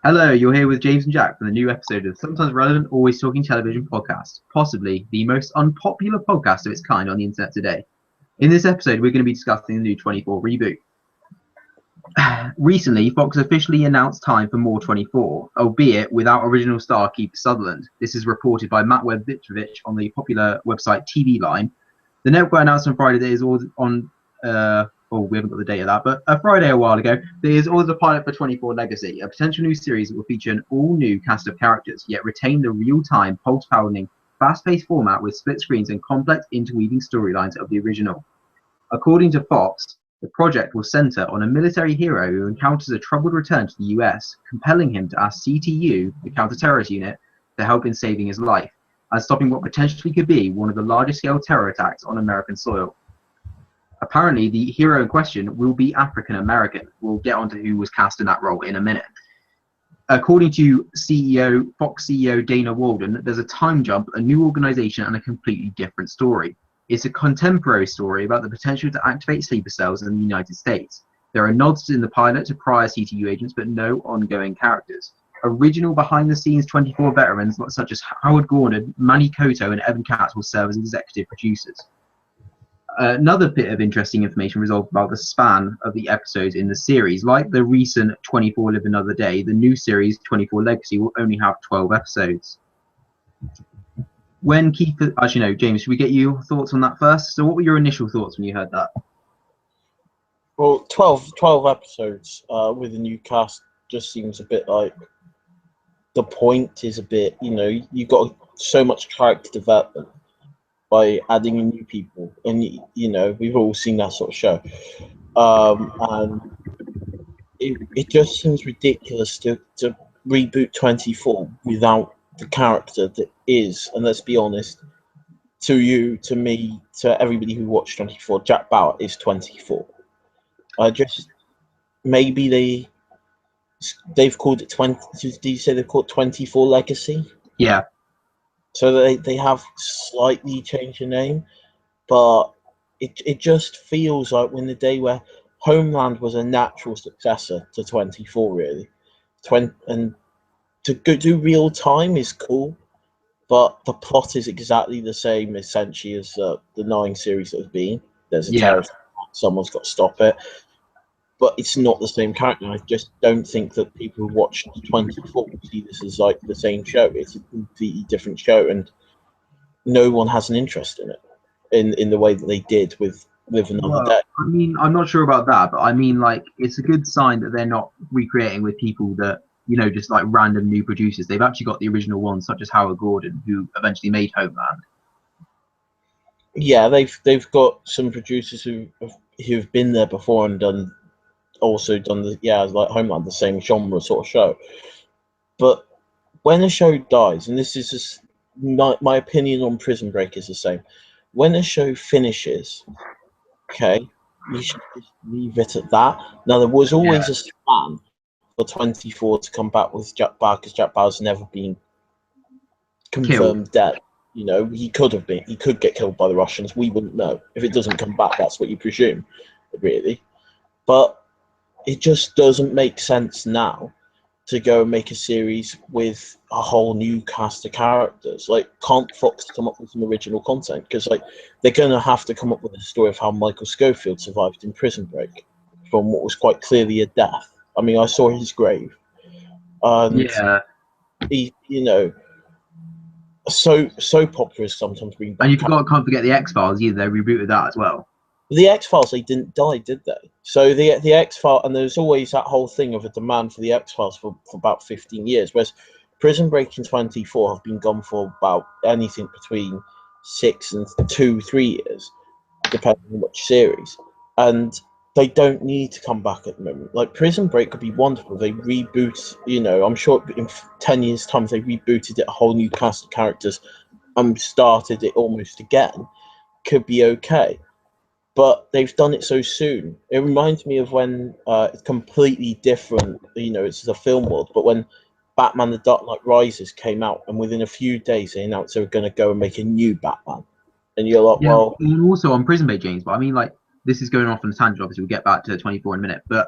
Hello, you're here with James and Jack for the new episode of Sometimes Relevant, Always Talking Television podcast, possibly the most unpopular podcast of its kind on the internet today. In this episode, we're going to be discussing the new 24 reboot. Recently, Fox officially announced time for more 24, albeit without original star Kiefer Sutherland. This is reported by Matt Webb-Vitrovich on the popular website TV Line. The network announced on Friday that it is on we haven't got the date of that, but a Friday a while ago, there is also the pilot for 24 Legacy, a potential new series that will feature an all-new cast of characters, yet retain the real-time, pulse-pounding, fast-paced format with split screens and complex interweaving storylines of the original. According to Fox, the project will center on a military hero who encounters a troubled return to the US, compelling him to ask CTU, the counter-terrorist unit, to help in saving his life, and stopping what potentially could be one of the largest-scale terror attacks on American soil. Apparently, the hero in question will be African American. We'll get onto who was cast in that role in a minute. According to Fox CEO Dana Walden, there's a time jump, a new organization, and a completely different story. It's a contemporary story about the potential to activate sleeper cells in the United States. There are nods in the pilot to prior CTU agents, but no ongoing characters. Original behind-the-scenes 24 veterans such as Howard Gordon, Manny Koto, and Evan Katz will serve as executive producers. Another bit of interesting information resolved about the span of the episodes in the series. Like the recent 24 Live Another Day, the new series 24 Legacy will only have 12 episodes. James, should we get your thoughts on that first? So what were your initial thoughts when you heard that? Well, 12 episodes with a new cast just seems a bit like the point is a bit, you got so much character development by adding in new people, and we've all seen that sort of show, and it just seems ridiculous to reboot 24 without the character that is, and let's be honest, to you, to me, to everybody who watched 24, Jack Bauer is 24. Maybe they've called it 20. Did you say they've called 24 Legacy? Yeah. So they have slightly changed the name, but it just feels like we're in the day where Homeland was a natural successor to 24, really. And to go do real time is cool, but the plot is exactly the same, essentially, as the 9 series that has been. There's a terrorist attack, someone's got to stop it. But it's not the same character. I just don't think that people who watch 24 see this as like the same show. It's a completely different show, and no one has an interest in it in the way that they did with Live Another Day. I mean, I'm not sure about that, but I mean, like, it's a good sign that they're not recreating with people that, just like random new producers. They've actually got the original ones, such as Howard Gordon, who eventually made Homeland. Yeah, they've got some producers who've been there before and done like Homeland, the same genre sort of show. But when a show dies, and this is just my opinion on Prison Break is the same. When a show finishes, okay, you should just leave it at that. Now, there was always a plan for 24 to come back with Jack Bauer, because Jack Bauer's never been confirmed dead. He could get killed by the Russians. We wouldn't know. If it doesn't come back, that's what you presume, really. But it just doesn't make sense now to go and make a series with a whole new cast of characters. Like, can't Fox come up with some original content? Because they're going to have to come up with a story of how Michael Scofield survived in Prison Break from what was quite clearly a death. I mean, I saw his grave. And he, so popular is sometimes being back. And can't forget the X-Files either. They rebooted that as well. The X-Files, they didn't die, did they? So the X-Files, and there's always that whole thing of a demand for the X-Files for about 15 years, whereas Prison Break and 24 have been gone for about anything between 6 and 3 years, depending on which series. And they don't need to come back at the moment. Like, Prison Break could be wonderful. They reboot, I'm sure in 10 years' time, if they rebooted it, a whole new cast of characters, and started it almost again, could be okay. But they've done it so soon. It reminds me of when it's completely different, it's the film world, but when Batman The Dark Knight Rises came out, and within a few days they announced they were going to go and make a new Batman. And you're like, And also on Prison Break, James, but I mean, like, this is going off on a tangent, obviously, we'll get back to 24 in a minute, but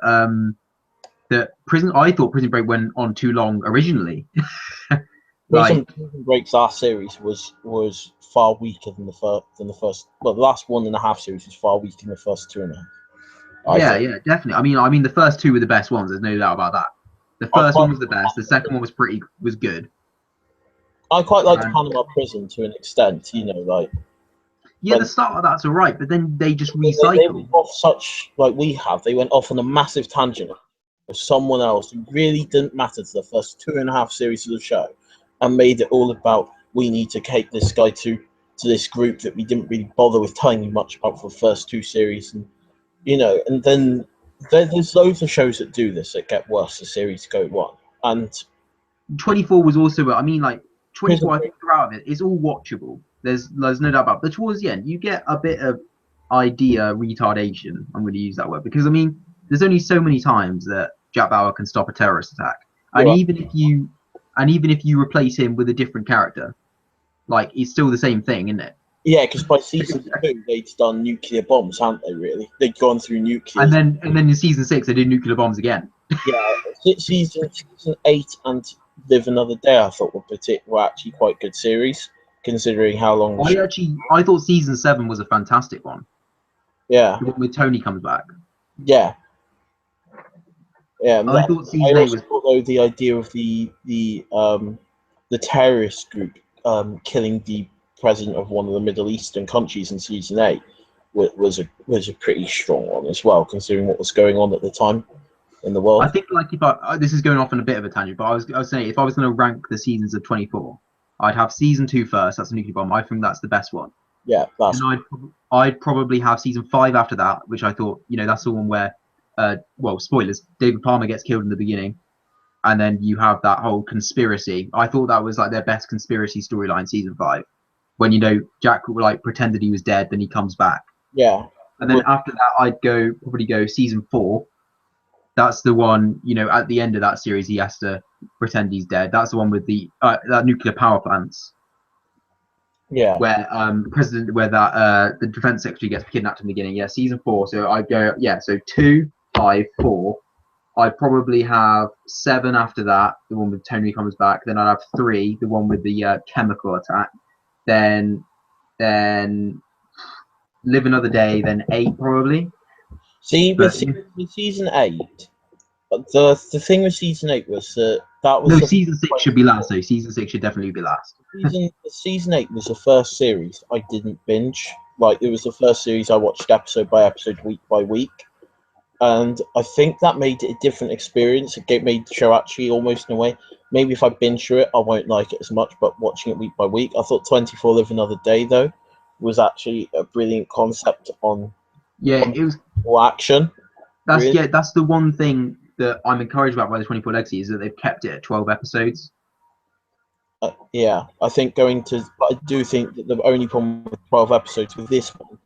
I thought Prison Break went on too long originally. Prison Like, Break's last series was far weaker than the first. Well, the last 1.5 series was far weaker than the first 2.5. yeah, definitely. I mean, the first two were the best ones. There's no doubt about that. The I first quite one was the best. The second one was good. I quite liked And Panama Prison to an extent. Like yeah, the when start of that's all right, but then they just they recycle. went off such like we have. They went off on a massive tangent of someone else who really didn't matter to the first 2.5 series of the show, and made it all about we need to take this guy to this group that we didn't really bother with telling you much about for the first 2 series, and and then there's loads of shows that do this that get worse as series go on, and 24 was also, I mean, like Prison 24, I think throughout it, it's all watchable. There's no doubt about it. But towards the end, you get a bit of idea retardation. I'm going to use that word because, I mean, there's only so many times that Jack Bauer can stop a terrorist attack. And Break. even if you replace him with a different character, like, it's still the same thing, isn't it? Yeah, because by season 2 they'd done nuclear bombs, hadn't they? Really, they'd gone through nuclear. And then in season 6, they did nuclear bombs again. Yeah, season 8 and Live Another Day, I thought were actually quite good series, considering how long. I thought season 7 was a fantastic one. Yeah, The one with Tony comes back. yeah. I thought season 8 was. Although the idea of the terrorist group killing the president of one of the Middle Eastern countries in season 8 was a pretty strong one as well, considering what was going on at the time in the world. I think, like, if this is going off on a bit of a tangent, but I was saying, if I was going to rank the seasons of 24, I'd have season 2 first. That's a nuclear bomb. I think that's the best one. Yeah, and I'd probably have season 5 after that, which I thought, that's the one where, well, spoilers, David Palmer gets killed in the beginning, and then you have that whole conspiracy. I thought that was like their best conspiracy storyline, season 5, when Jack like pretended he was dead, then he comes back. Yeah, and then after that, I'd probably go season 4. That's the one, at the end of that series, he has to pretend he's dead. That's the one with the that nuclear power plants. Yeah. Where the defense secretary gets kidnapped in the beginning. Yeah, season 4. So I go, so 2, 5, 4. I'd probably have 7 after that, the one with Tony comes back. Then I'd have 3, the one with the chemical attack. Then Live Another Day. Then 8 probably. See, with season 8, the thing with season 8 was that was season 6 should be last. So season 6 should definitely be last. Season 8 was the first series I didn't binge. Like, it was the first series I watched episode by episode, week by week, and I think that made it a different experience. It made the show actually almost in a way. Maybe if I binge through it, I won't like it as much. But watching it week by week, I thought 24 Live Another Day though was actually a brilliant concept on. Yeah, it was action. That's the one thing that I'm encouraged about by the 24 Legacy, is that they've kept it at 12 episodes. Yeah, I do think that the only problem with 12 episodes with this one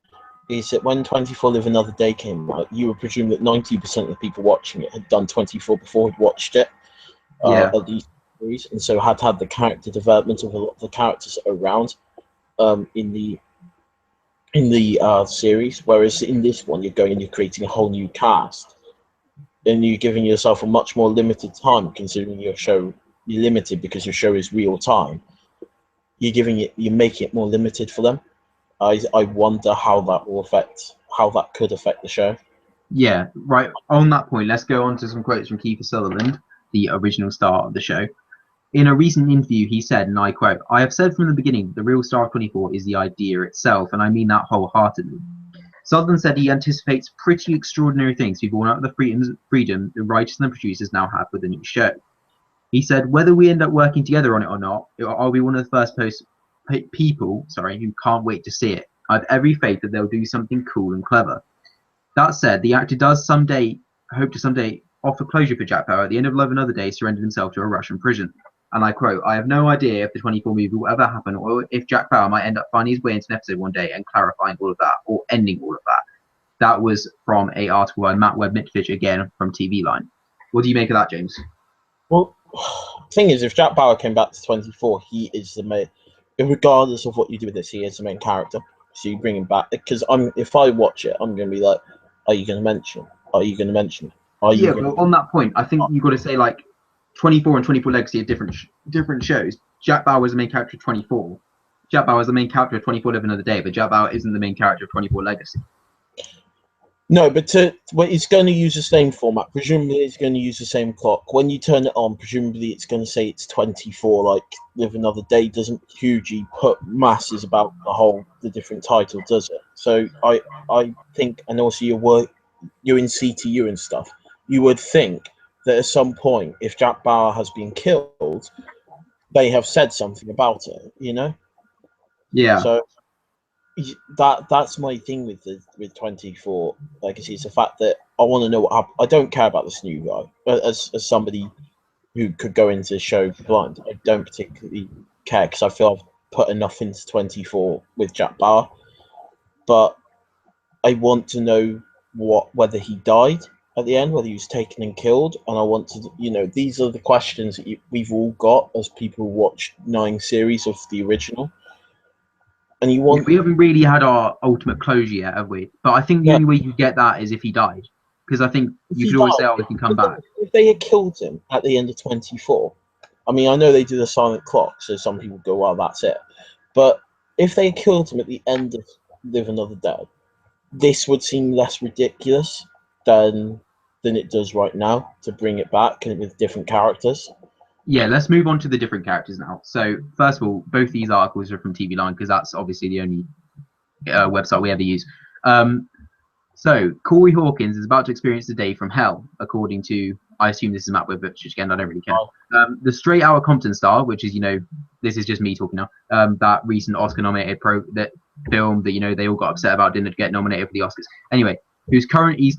is that when 24 Live Another Day came out, you would presume that 90% of the people watching it had done 24 before had watched it. At these series, and so had the character development of a lot of the characters around in the series, whereas in this one you're creating a whole new cast, and you're giving yourself a much more limited time, considering you're limited because your show is real time. You're making it more limited for them. I wonder how that could affect the show. Yeah, right. On that point, let's go on to some quotes from Kiefer Sutherland, the original star of the show. In a recent interview, he said, and I quote, "I have said from the beginning, the real star of 24 is the idea itself, and I mean that wholeheartedly." Sutherland said he anticipates pretty extraordinary things to be born out of the freedom the writers and the producers now have with the new show. He said, "Whether we end up working together on it or not, I'll be one of the first people who can't wait to see it. I have every faith that they'll do something cool and clever." That said, the actor does hope to someday offer closure for Jack Bauer. At the end of Love Another Day, surrendered himself to a Russian prison. And I quote, "I have no idea if the 24 movie will ever happen, or if Jack Bauer might end up finding his way into an episode one day and clarifying all of that, or ending all of that." That was from an article by Matt Webb-Mitrovic, again from TV Line. What do you make of that, James? Well, the thing is, if Jack Bauer came back to 24, he is the main. Regardless of what you do with this, he is the main character. So you bring him back, because if I watch it, I'm going to be like, "Are you going to mention? Are you going to mention?" Are you Yeah, well, on that point, I think you've got to say like 24 and 24 Legacy are different shows. Jack Bauer is the main character of 24. Jack Bauer is the main character of 24 Live Another Day, but Jack Bauer isn't the main character of 24 Legacy. No, but it's going to use the same format. Presumably, it's going to use the same clock. When you turn it on, presumably it's going to say it's 24. Like Live Another Day doesn't hugely put masses about the different title, does it? So I think, and also you're in CTU and stuff. You would think that at some point, if Jack Bauer has been killed, they have said something about it. You know. Yeah. So that's my thing with 24 Legacy. It's the fact that I want to know what happened. I don't care about this new guy. As somebody who could go into the show blind, I don't particularly care because I feel I've put enough into 24 with Jack Bauer. But I want to know whether he died at the end, whether he was taken and killed, and I want to, these are the questions that we've all got as people who watch 9 series of the original. And we haven't really had our ultimate closure yet, have we? But I think the only way you get that is if he died, because I think you could always say, "Oh, he can come back." If they had killed him at the end of 24, I mean, I know they do the silent clock, so some people go, "Well, that's it." But if they had killed him at the end of Live Another Day, this would seem less ridiculous than it does right now to bring it back and with different characters. Yeah, let's move on to the different characters now. So, first of all, both these articles are from TV Line because that's obviously the only website we ever use. So, Corey Hawkins is about to experience the day from hell, according to, I assume this is Matt Webb, which again, I don't really care. The Straight Outta Compton star, which is, this is just me talking now, that recent Oscar-nominated film that, they all got upset about didn't get nominated for the Oscars. Anyway, he's currently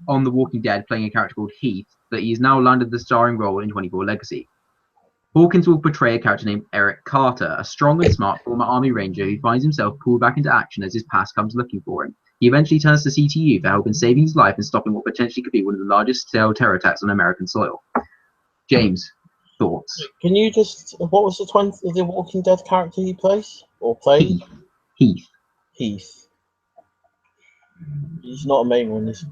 on The Walking Dead playing a character called Heath, but he's now landed the starring role in 24 Legacy. Hawkins will portray a character named Eric Carter, a strong and smart former Army Ranger who finds himself pulled back into action as his past comes looking for him. He eventually turns to CTU for help in saving his life and stopping what potentially could be one of the largest terror attacks on American soil. James, thoughts? Can you what was the Walking Dead character he plays? Or played? Heath. Heath. He's not a main one, is he?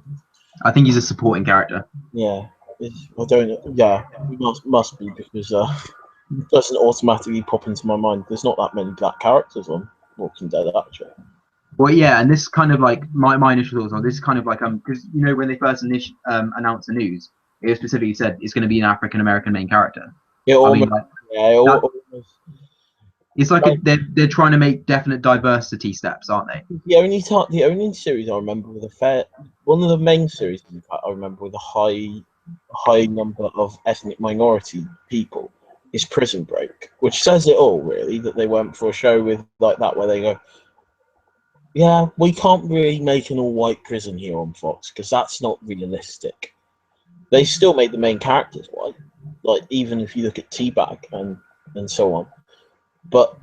I think he's a supporting character. Yeah. I don't know. Yeah, he must be because it doesn't automatically pop into my mind. There's not that many black characters on Walking Dead, actually. Well, yeah, and this kind of like my initial thoughts on this kind of like because when they first announced the news, it specifically said it's going to be an African American main character. It's like they're trying to make definite diversity steps, aren't they? The only series I remember with one of the main series I remember with a high number of ethnic minority people is Prison Break, which says it all really, that they went for a show with like that where they go, yeah, we can't really make an all-white prison here on Fox because that's not realistic. They still made the main characters white, like even if you look at T-Bag and so on. But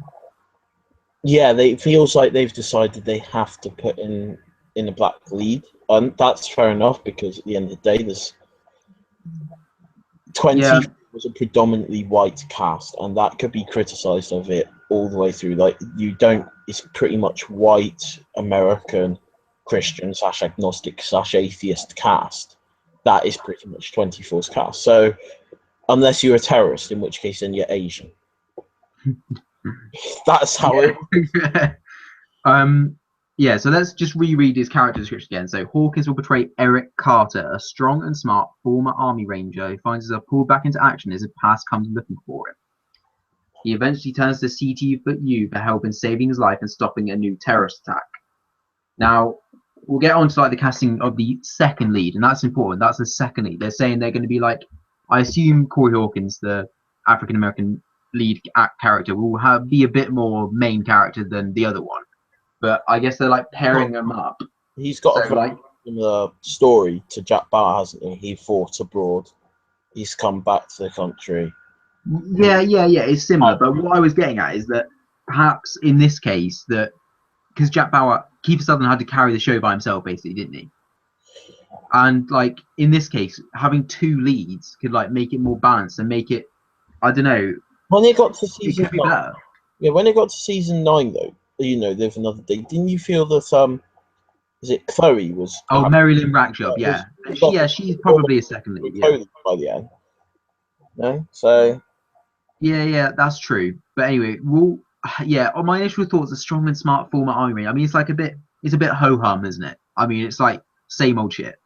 yeah, it feels like they've decided they have to put in a black lead, and that's fair enough because at the end of the day, there's 20 was a predominantly white cast, and that could be criticised of it all the way through. Like it's pretty much white American Christian / agnostic / atheist cast. That is pretty much 24's cast. So unless you're a terrorist, in which case then you're Asian. That's how it. Yeah, so let's just reread his character description again. So Hawkins will portray Eric Carter, a strong and smart former Army Ranger who finds himself pulled back into action as his past comes looking for him. He eventually turns to CTU for help in saving his life and stopping a new terrorist attack. Now, we'll get on to like the casting of the second lead, and that's important. That's the second lead. They're saying they're going to be like, I assume Corey Hawkins, the African American lead character, will be a bit more main character than the other one. But I guess they're like pairing them up. He's got a very similar story to Jack Bauer, hasn't he? He fought abroad. He's come back to the country. Yeah, it's similar. But what I was getting at is that perhaps in this case, because Jack Bauer, Kiefer Sutherland had to carry the show by himself, basically, didn't he? And like in this case, having 2 leads could like make it more balanced and make it, I don't know. When it got to season 9, when it got to season 9 though, Live Another Day, didn't you feel that is it Chloe was? Oh, Marilyn Rackjob, yeah. Yeah, she's probably a second lead, yeah. By the end. No, so yeah, that's true. But anyway, on my initial thoughts, a strong and smart former army. I mean, it's a bit ho hum, isn't it? I mean, it's like same old shit.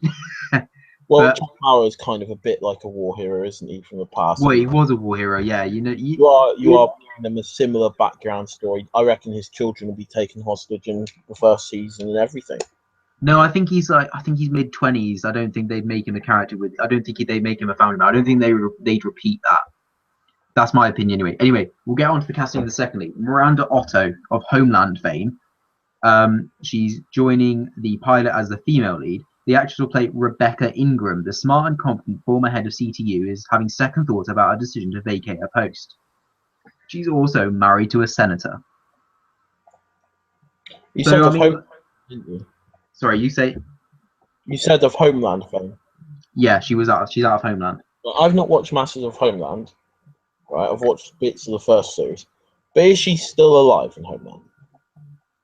well, Jack Bauer is kind of a bit like a war hero, isn't he, from the past? Well, he was a war hero, yeah. You are giving them a similar background story. I reckon his children will be taken hostage in the first season and everything. No, I think he's mid-20s. I don't think they'd make him a character with. I don't think they'd make him a family man. I don't think they'd repeat that. That's my opinion anyway. Anyway, we'll get on to the casting of the second lead. Miranda Otto of Homeland fame. She's joining the pilot as the female lead. The actress will play Rebecca Ingram. The smart and confident former head of CTU is having second thoughts about her decision to vacate her post. She's also married to a senator. Sorry, you say? You said of Homeland fame. Yeah, she's out of Homeland. I've not watched masses of Homeland. Right, I've watched bits of the first series. But is she still alive in Homeland?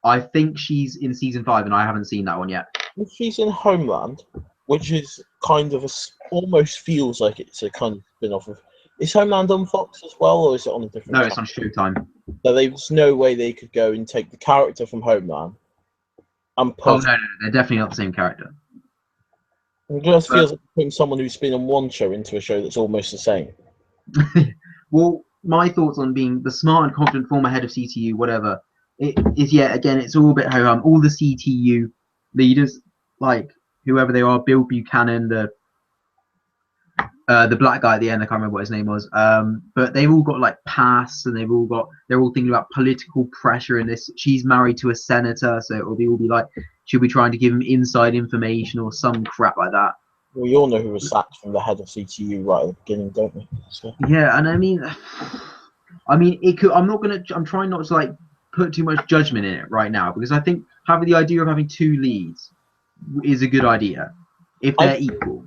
I think she's in season 5, and I haven't seen that one yet. If she's in Homeland, which is kind of almost feels like it's a kind of spin-off of. Is Homeland on Fox as well, or is it on a different? No, it's on Showtime. So there's no way they could go and take the character from Homeland and put. Oh no, they're definitely not the same character. It just feels like putting someone who's been on one show into a show that's almost the same. Well, my thoughts on being the smart and confident former head of CTU, whatever. It is, again, it's all a bit ho-hum. All the CTU leaders, like whoever they are, Bill Buchanan, the black guy at the end, I can't remember what his name was. But they've all got like pasts, and they're all thinking about political pressure in this. She's married to a senator, so it'll be like she'll be trying to give him inside information or some crap like that. Well, you all know who was sacked from the head of CTU right at the beginning, don't we? So. Yeah, and I mean, it could. I'm trying not to like put too much judgment in it right now, because I think having the idea of having 2 leads is a good idea if they're equal.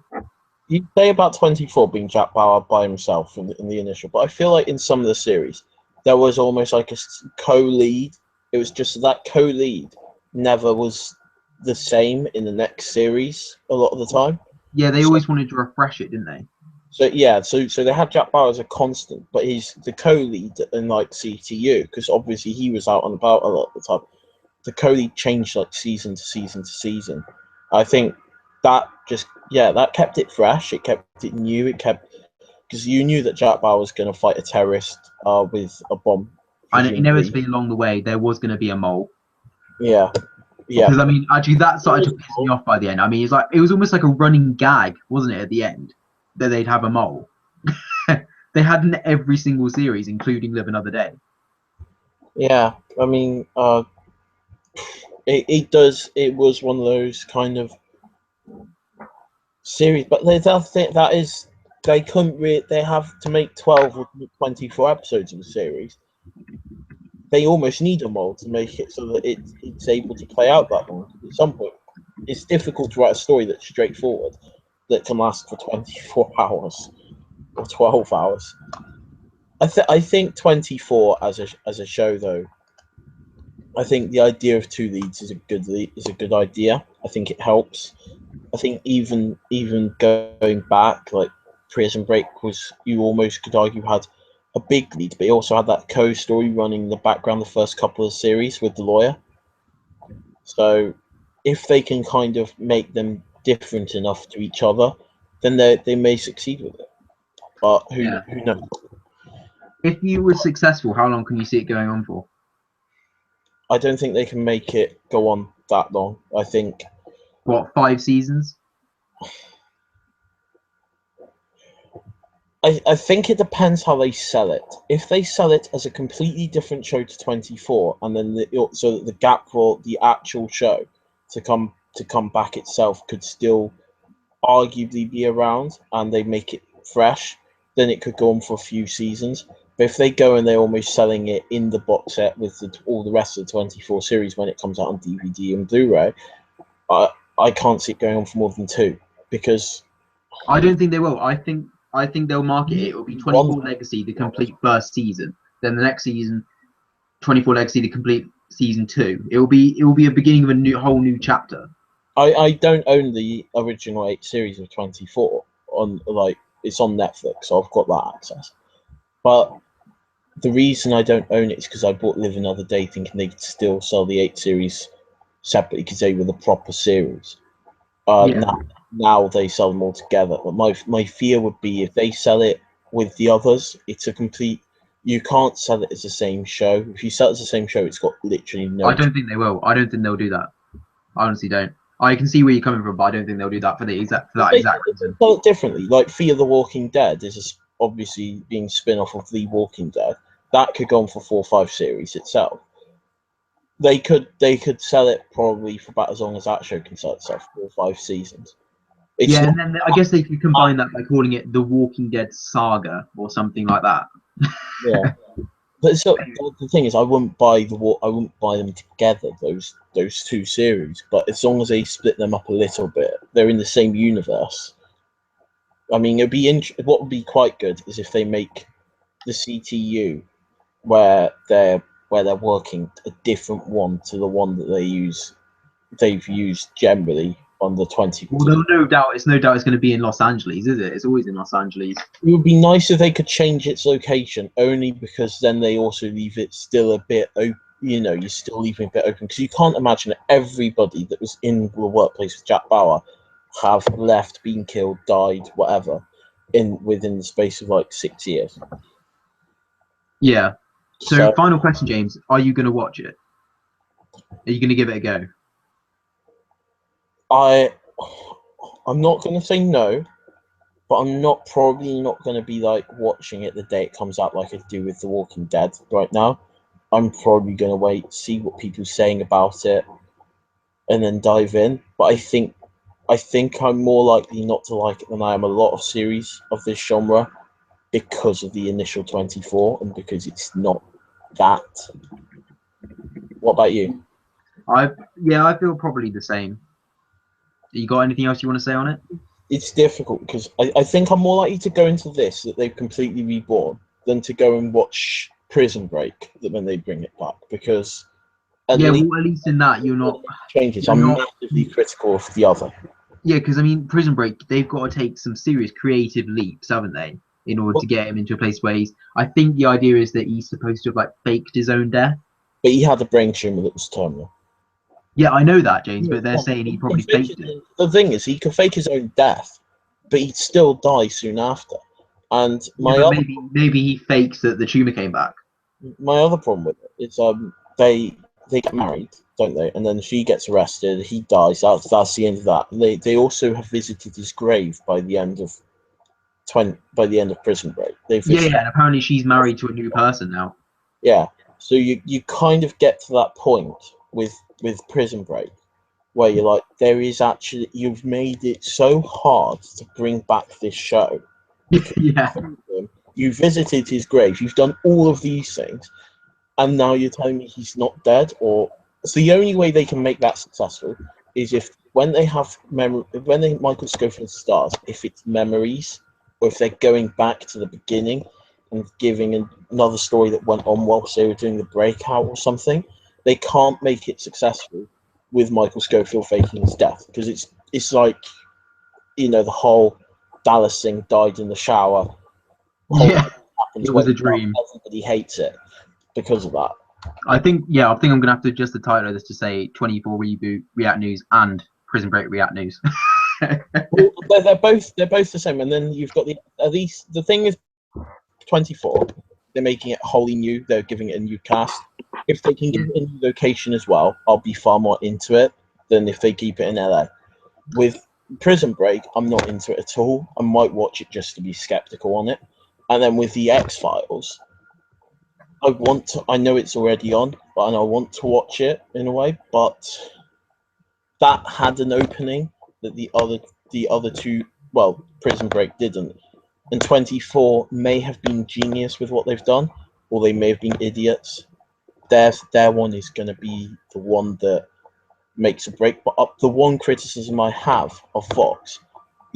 You say about 24 being Jack Bauer by himself in the initial, but I feel like in some of the series there was almost like a co-lead. It was just that co-lead never was the same in the next series a lot of the time. Yeah, they always wanted to refresh it, didn't they? So yeah, so they had Jack Bauer as a constant, but he's the co-lead in like CTU, because obviously he was out and about a lot of the time. The co-lead changed like season to season to season. I think that that kept it fresh. It kept it new. Because you knew that Jack Bauer was going to fight a terrorist with a bomb. And inevitably along the way there was going to be a mole. Yeah. Because I mean, actually, that started to piss me off by the end. I mean, it was almost like a running gag, wasn't it, at the end, that they'd have a mole. They had in every single series, including Live Another Day. Yeah, I mean, it was one of those kind of series, but they have to make 12 or 24 episodes of the series. They almost need a mole to make it so that it's able to play out that long. At some point, it's difficult to write a story that's straightforward, that can last for 24 hours or 12 hours. I think 24 as a show, though. I think the idea of 2 leads is a good idea. I think it helps. I think even going back, like Prison Break you almost could argue had a big lead, but he also had that co-story running in the background the first couple of series with the lawyer. So if they can kind of make them different enough to each other, then they may succeed with it. But who knows? If you were successful, how long can you see it going on for? I don't think they can make it go on that long. I think. What, 5 seasons? I think it depends how they sell it. If they sell it as a completely different show to 24, and then so that the gap for the actual show to come back itself could still arguably be around, and they make it fresh, then it could go on for a few seasons. But if they go and they're almost selling it in the box set with all the rest of the 24 series when it comes out on DVD and Blu-ray, I can't see it going on for more than 2, because I don't think they will. I think they'll market it. It will be 24 Legacy, the complete first season. Then the next season, 24 Legacy, the complete season 2. It will be a beginning of a whole new chapter. I don't own the original 8 series of 24 on it's on Netflix, so I've got that access. But the reason I don't own it is because I bought Live Another Day thinking they could still sell the 8 series separately because they were the proper series. Now they sell them all together. But my fear would be if they sell it with the others, it's a complete. You can't sell it as the same show. If you sell it as the same show, it's got literally no. I don't think they will. I don't think they'll do that. I honestly don't. I can see where you're coming from, but I don't think they'll do that for that exact reason. Sell it differently. Like Fear the Walking Dead is obviously being spin off of The Walking Dead. That could go on for 4 or 5 series itself. They could sell it probably for about as long as that show can sell itself, 4 or 5 seasons. And then I guess they could combine that by calling it The Walking Dead Saga or something like that. Yeah, but so the thing is, I wouldn't buy them together. Those 2 series, but as long as they split them up a little bit, they're in the same universe. I mean, what would be quite good is if they make the CTU where they're working a different one to the one that they've used generally on the 20. Well, no doubt it's going to be in Los Angeles, is it? It's always in Los Angeles. It would be nice if they could change its location, only because then they also leave it still a bit open. You're still leaving a bit open because you can't imagine that everybody that was in the workplace with Jack Bauer have left, been killed, died, whatever, within the space of 6 years. Yeah. So final question, James: are you going to watch it? Are you going to give it a go? I'm not going to say no, but I'm probably not going to be watching it the day it comes out like I do with The Walking Dead right now. I'm probably going to wait, see what people are saying about it, and then dive in. But I think I'm more likely not to like it than I am a lot of series of this genre because of the initial 24 and because it's not that. What about you? I feel probably the same. You got anything else you want to say on it? It's difficult because I think I'm more likely to go into this that they've completely reborn than to go and watch Prison Break when they bring it back, because at least in that you're not changes. I'm massively critical of the other. Yeah, because I mean, Prison Break, they've got to take some serious creative leaps, haven't they, in order to get him into a place where I think the idea is that he's supposed to have faked his own death. But he had a brain tumor that was terminal. Yeah, I know that, James, but they're saying he probably faked it. The thing is, he could fake his own death, but he'd still die soon after. And maybe he fakes that the tumor came back. My other problem with it is they get married, don't they? And then she gets arrested. He dies. That's the end of that. And they also have visited his grave by the end of Prison Break. And apparently she's married to a new person now. Yeah, so you kind of get to that point with Prison Break where you're like, you've made it so hard to bring back this show. Yeah. You visited his grave. You've done all of these things, and now you're telling me he's not dead? So the only way they can make that successful is if when they have Michael Scofield stars, if it's memories or if they're going back to the beginning and giving another story that went on whilst they were doing the breakout or something. They can't make it successful with Michael Scofield faking his death, because it's like, the whole Dallas thing, died in the shower. Yeah, it was a dream. Everybody hates it because of that. I think I'm going to have to adjust the title of this to say 24 Reboot React News and Prison Break React News. Well, they're both the same, and then you've got the thing is 24. They're making it wholly new. They're giving it a new cast. If they can give it a new location as well, I'll be far more into it than if they keep it in LA. With Prison Break, I'm not into it at all. I might watch it just to be skeptical on it. And then with the X-Files, I know it's already on, and I want to watch it in a way, but that had an opening that the other two, Prison Break didn't. And 24 may have been genius with what they've done, or they may have been idiots. Their one is going to be the one that makes a break. But the one criticism I have of Fox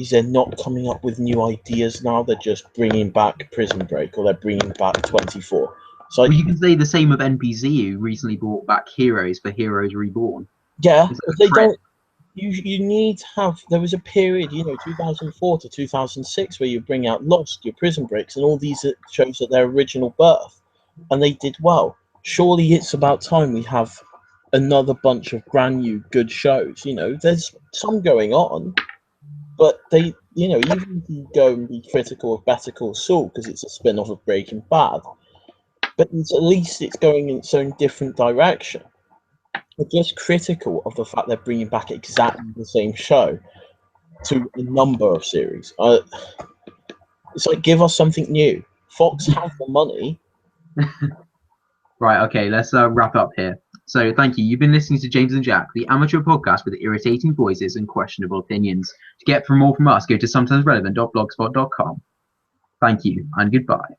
is they're not coming up with new ideas now. They're just bringing back Prison Break, or they're bringing back 24. So you can say the same of NBC, who recently brought back Heroes for Heroes Reborn. Yeah, they don't. you need to have. There was a period, 2004 to 2006, where you bring out Lost, your Prison Breaks, and all these shows at their original birth, and they did well. Surely it's about time we have another bunch of brand new good shows. There's some going on, but they, even if you go and be critical of Better Call Saul because it's a spin-off of Breaking Bad, but at least it's going in its own different direction. I'm just critical of the fact they're bringing back exactly the same show to a number of series. It's like, give us something new. Fox has the money. Right, okay, let's wrap up here. So thank you. You've been listening to James and Jack, the amateur podcast with irritating voices and questionable opinions. To get more from us, go to sometimesrelevant.blogspot.com. Thank you and goodbye.